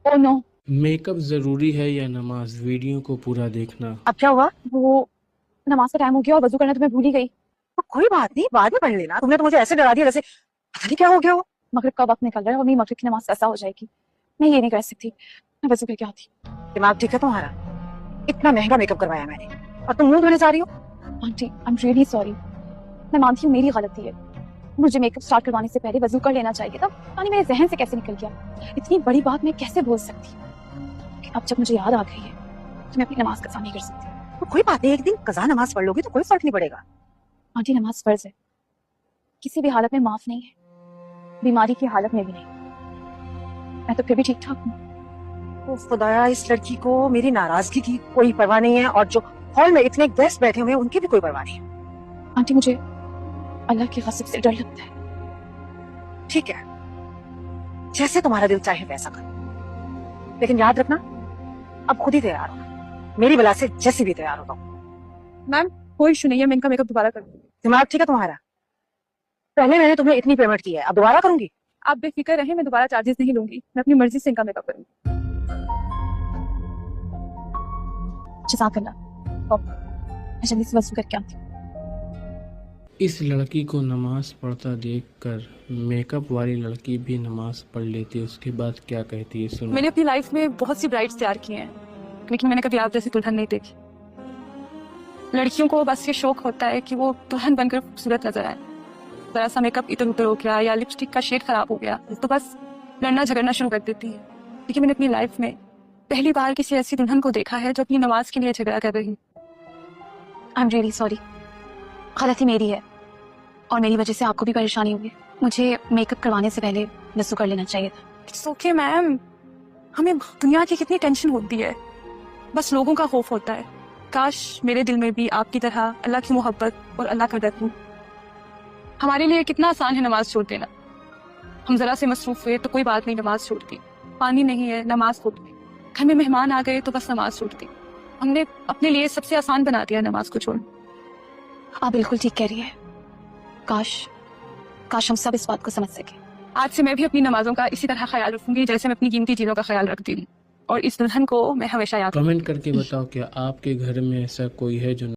Oh no. Makeup जरूरी है या नमाज? वीडियो को पूरा देखना। अब क्या हुआ? वो नमाज का टाइम हो गया और वजू करना तो मैं भूल ही गई। तो कोई बात नहीं, बाद में पढ़ लेना। तुमने तो मुझे ऐसे डरा दिया जैसे पता नहीं क्या हो गया हो। मगरिब का वक्त निकल रहा है और मेरी मगरिब की नमाज ऐसा हो जाएगी। मैं ये नहीं कर सकती। मैं वजू करके आती। दिमाग ठीक है तुम्हारा? इतना महंगा मेकअप करवाया मैंने और तुम मुंह धोने जा रही हो। Aunty I am really sorry. मैं मानती हूँ मेरी गलती है। मुझे मेकअप स्टार्ट करवाने से पहले वजू कर लेना चाहिए था। पता नहीं मेरे जहन से कैसे निकल गया। इतनी बड़ी बात मैं कैसे बोल सकती हूँ। लेकिन अब जब मुझे याद आ गई है तो मैं अपनी नमाज कज़ा नहीं कर सकती। तो कोई बात नहीं, एक दिन कज़ा नमाज पढ़ लोगी तो कोई फर्क नहीं पड़ेगा। आंटी नमाज फर्ज है, किसी भी हालत में माफ नहीं है, बीमारी की हालत में भी नहीं। मैं तो फिर भी ठीक ठाक हूँ। ओ खुदाया, इस लड़की को मेरी नाराजगी की कोई परवाह नहीं है और जो हॉल में इतने गेस्ट बैठे हुए हैं उनकी भी कोई परवाह नहीं है। आंटी मुझे अल्लाह की कसम से डर लगता है। ठीक है, जैसे तुम्हारा दिल चाहे वैसा करो, लेकिन याद रखना अब खुद ही तैयार हो। मेरी बला से जैसे भी तैयार होता हूँ। मैम कोई इशू नहीं है, मैं इनका मेकअप दोबारा कर दूंगी। दिमाग ठीक है तुम्हारा? पहले मैंने तुम्हें इतनी पेमेंट की है, अब दोबारा करूंगी? आप बेफिक्र रहें, मैं दोबारा चार्जेस नहीं लूंगी। मैं अपनी मर्जी से इनका मेकअप करूंगी। जज़ाकल्लाह। मैं जल्दी से वजू करके आती हूँ। इस लड़की को नमाज पढ़ता देखकर मेकअप वाली लड़की भी नमाज पढ़ लेती है। उसके बाद क्या कहती है सुनो। मैंने अपनी लाइफ में बहुत सी ब्राइड्स तैयार की हैं, लेकिन मैंने कभी आप जैसी दुल्हन नहीं देखी। लड़कियों को बस ये शौक होता है कि वो दुल्हन बनकर खूबसूरत नजर आए। जरा सा मेकअप इधर उधर हो गया या लिपस्टिक का शेड खराब हो गया तो बस लड़ना झगड़ना शुरू कर देती है। लेकिन मैंने अपनी लाइफ में पहली बार किसी ऐसी दुल्हन को देखा है जो अपनी नमाज के लिए झगड़ा कर रही। आई एम रियली सॉरी, गलती मेरी है और मेरी वजह से आपको भी परेशानी होगी। मुझे मेकअप करवाने से पहले वज़ू कर लेना चाहिए था। इट्स ओके मैम, हमें दुनिया की कितनी टेंशन होती है, बस लोगों का खौफ होता है। काश मेरे दिल में भी आपकी तरह अल्लाह की मोहब्बत और अल्लाह का डर हो। हमारे लिए कितना आसान है नमाज छोड़ देना। हम जरा से मसरूफ हुए तो कोई बात नहीं, नमाज छोड़ दी। पानी नहीं है, नमाज छोड़ दी। घर में मेहमान आ गए तो बस नमाज छोड़ दी। हमने अपने लिए सबसे आसान बना दिया नमाज को छोड़ना। आप बिल्कुल ठीक कह रही है। काश काश हम सब इस बात को समझ सके। आज से मैं भी अपनी नमाजों का इसी तरह ख्याल रखूंगी जैसे मैं अपनी कीमती चीजों का ख्याल रखती हूँ, और इस दुल्हन को मैं हमेशा याद कमेंट करके बताओ क्या आपके घर में ऐसा कोई है जो